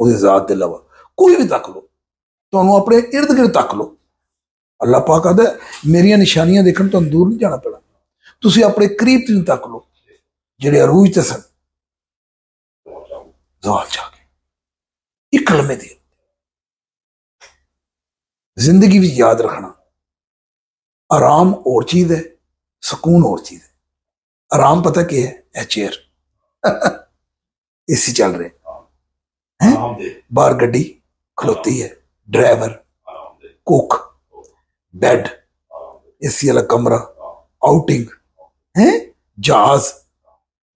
ਉਹਦੀ ਜ਼ਾਤ ਦੇ ਇਲਾਵਾ ਕੋਈ ਵੀ ਤੱਕ ਲਓ, ਤੁਹਾਨੂੰ ਆਪਣੇ ਇਰਦ ਗਿਰਦ ਤੱਕ ਲਓ। ਅੱਲਾਹ ਪਾਕ ਕਹਿੰਦਾ ਮੇਰੀਆਂ ਨਿਸ਼ਾਨੀਆਂ ਦੇਖਣ ਤੁਹਾਨੂੰ ਦੂਰ ਨਹੀਂ ਜਾਣਾ ਪੈਣਾ, ਤੁਸੀਂ ਆਪਣੇ ਕਰੀਬ ਤਰੀਨ ਤੱਕ ਲਓ ਜਿਹੜੇ ਅਰੂਜ ਤੇ ਸਨ। ज़वाल जाके एक कलमे दे जिंदगी भी याद रखना, आराम और चीज है, सुकून और चीज है। आराम पता क्या है? चेयर एसी चल रहे हैं, बाहर गड्डी खलोती है, ड्राइवर, कुक, बेड, एसी वाला कमरा, आउटिंग है, जहाज,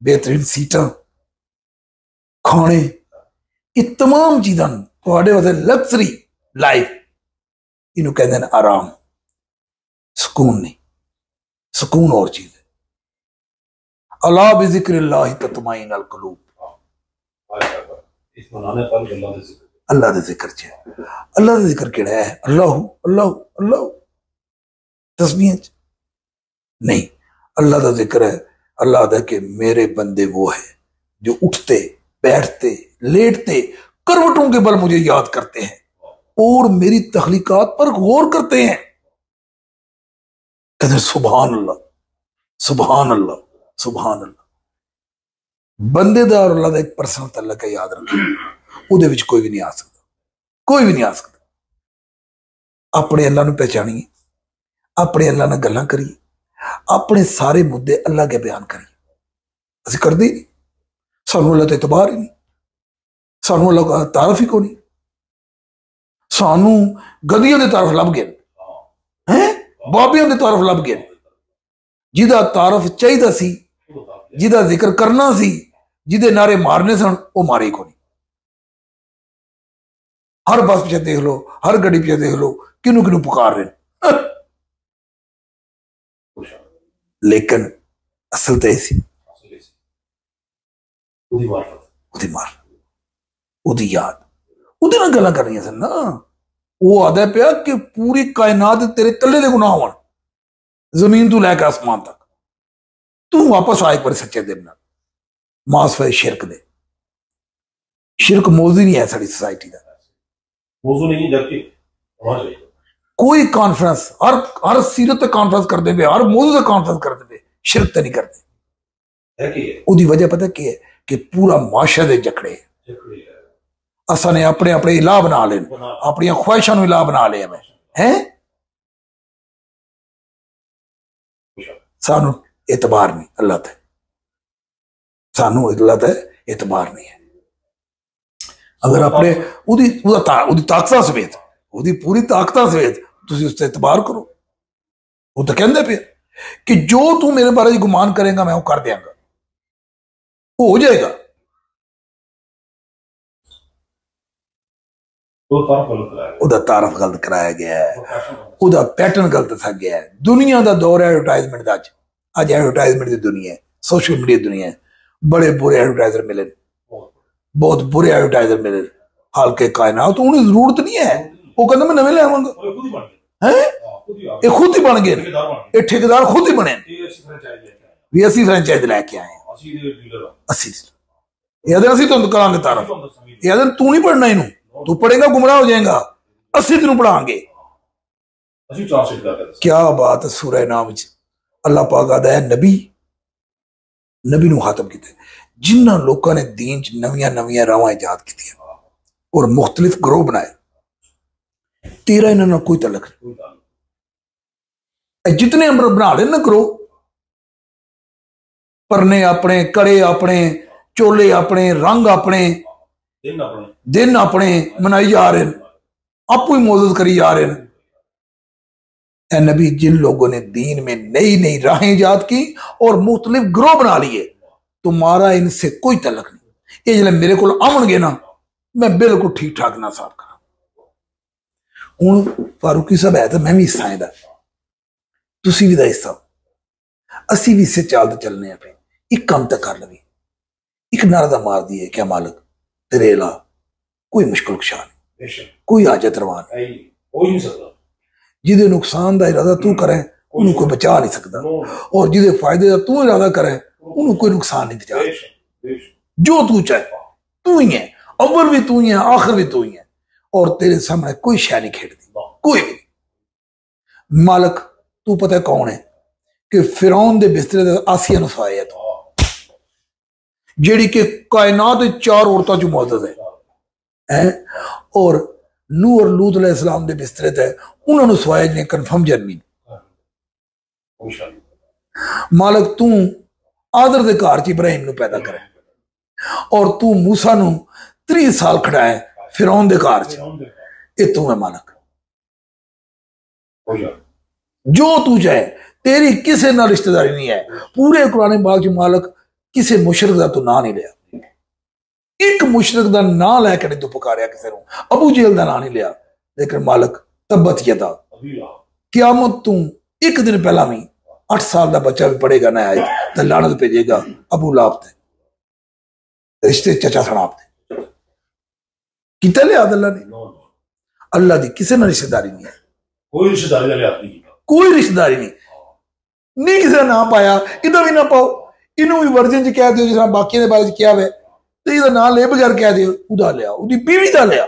बेहतरीन सीटा, खाने, ये तमाम चीज़ां तुहाडे वास्ते लग्जरी लाइफ, इनू कहते हैं आराम। सुकून नहीं, सुकून और चीज है। अला बिज़िक्रिल्लाहि तत्मइनुल कुलूब, अल्लाह दे जिक्र च है। अल्लाह दा जिक्र केड़ा है? अल्लाह अल्लाह अल्लाह तस्बीह नहीं, अल्लाह दा जिक्र है अल्लाह दा कि मेरे बंदे वो है जो उठते बैठते लेटते करवटों के बल मुझे याद करते हैं और मेरी तख्लीकात पर गौर करते हैं। कहते सुभान अल्लाह सुभान अल्लाह सुभान अल्लाह। बंदे दा और अल्लाह दा एक पर्सनल तल्लक है, याद रखो, उहदे विच कोई भी नहीं आ सकता, कोई भी नहीं आ सकता। अपने अल्लाह नूं पहचानिए, अपने अल्लाह नाल गल्लां करिए, अपने सारे मुद्दे अल्लाह के बयान करिए। असीं करदे ही नहीं, सानू अल्लाह ते इतबार ही नहीं, सानू अल्लाह का तारफ ही को नहीं। सानू गदियां दे तारफ लभ गए हैं, बाबियां दे तारफ लभ गए, जिहदा तारफ चाहिदा सी, जिहदा जिक्र करना सी, जिहदे नारे मारने सन, वो मारे को नहीं। हर बस पीछे देख लो, हर गड्डी पीछे देख लो, किनू किनू पुकार रहे। लेकिन असल तो ऐसी याद उहदे नाल गल्लां करनियां सन ना। वो आदा पिया कि पूरी कायनात तेरे कल्ले दे गुनाह होण, जमीन तू लैके आसमान तक, तू वापस आ एक बार सच्चे दिल नाल। मासफे शिरक दे, शिरक मौजू नहीं है साड़ी सोसाइटी का, मौजू नहीं, जबकि कोई कॉन्फ्रेंस हर सीरत तक कॉन्फ्रेंस करते पे, हर मौजू तक कॉन्फ्रेंस करते पे, शिरक तो नहीं करते। उसकी वजह पता क्या है? कि पूरा माशा दे जकड़े असा ने अपने अपने इलाह बना ले, अपन ख्वाहिशों इलाह बना लिया मैं है। सानू एतबार नहीं अल्लाह ते, सानू अल्लाह ते एतबार नहीं है। अगर अपने उदी ताकत समेत, उदी पूरी ताकत समेत तुसीं उस ते एतबार करो। वो तो कहंदे पे कि जो तू मेरे बारे गुमान करेगा मैं वो कर देंगा, हो जाएगा। ਉਹਦਾ ਤਾਰਫ गलत कराया गया है, ਉਹਦਾ पैटर्न गलत था गया है। दुनिया का दौर है एडवर्टाइजमेंट का, अज एडवर्टाइजमेंट की दुनिया है, सोशल मीडिया दुनिया है। बड़े बुरे एडवर्टाइजर मिले, बहुत बुरे एडवर्टाइजर मिले। हल्के कायनात उन्हें जरूरत नहीं है, वो कहते मैं नवे लियावांगा है, ये खुद ही बन गए, ये ठेकेदार खुद ही बने भी असी फ्रेंचाइज लैके आए, असी तुम करांगे तारफ, तू नहीं पढ़ना, इनू तू पढ़ेगा गुमराह हो जाएगा, असी तेन पढ़ांगे। क्या बात है। सूरह नाम अल्लाह पाक आदा है नबी, नबी नू खातम किया जिन्हां लोगों ने दीन च नवियां नवियां रावां इजाद की और मुख्तलिफ ग्रोह बनाए, तेरा इन्हां नाल कोई तलक नहीं। जितने अमर बना ले ना ग्रोह, परने अपने, कड़े अपने, चोले अपने, रंग अपने, दिन अपने मनाई जा रहे, आपू ही मोजज करी जा रहे। ए नबी, जिन लोगों ने दीन में नई नई राहें इजाद की और मुख्तलिफ ग्रोह बना लिए, तुम्हारा इनसे कोई तलक नहीं। ये जल्द मेरे को आउणगे ना, मैं बिल्कुल ठीक ठाक ना साफ करा। हुण फारूकी साहब है तो मैं भी हिस्सा है, तुसी भी दा हिस्सा, असी भी इसे चाल तो चलने पे। एक काम तो कर लवी, एक नारा दा मार दी है क्या मालिक तेरे अला कोई मुश्किल कुशा नहीं, कोई हाजत रवा नहीं। जिदे नुकसान का इरादा तू करे उन्होंने कोई बचा नहीं सकता, और जिदे फायदे का तू इरादा करे उन्होंने कोई नुकसान नहीं पहुंचा। जो तू चाहे तू ही है, अव्वल भी तू ही है, आखिर भी तू ही है, और तेरे सामने कोई शय नहीं खेड़ती, कोई भी नहीं। मालक तू पता कौन है कि फिरौन दे बिस्तरे ते आसिया नु सवाया तू, जेड़ी कि कायनात दे 4 औरतां चो मौजूद है, और नूह और लूत अलैहिस्सलाम दे बिस्तरे ते उन्होंने सवाया जिन्हें कन्फर्म जन्मी। मालक तू आदर दे घर च इब्राहिम नु पैदा करे, और तू मूसा नु 30 साल खड़ाए फिरौन दे घर च, ये तू है मालक। जो तू चाहे, तेरी किसी ना रिश्तेदारी नहीं है। पूरे कुरान पाक च मालक किसी मुशरक दा तू ना नहीं लिया, एक मुशरक दा ना लैके नहीं तू पुकारिया किसी को, अबू जेल दा ना नहीं लिया। लेकिन मालक तब्बत यदा क़यामत तू एक दिन पहला भी 8 साल का बच्चा भी पढ़ेगा ना आए तो लानत भेजेगा अबू लाभ ते रिश्ते चचा सनाब ते किता लिया अल्लाह ने। अल्लाह की किसी ना रिश्तेदारी नहीं है, कोई रिश्तेदारी का लिहाज नहीं किया, कोई रिश्तेदारी नहीं किसी का नाम पाया, इधर भी ना पाओ, इनू भी वर्जन च कह दो जिस बाकी के बारे च क्या है, तो इसका नाम ले बगैर कह दो, उदा लिया, बीवी का लिया।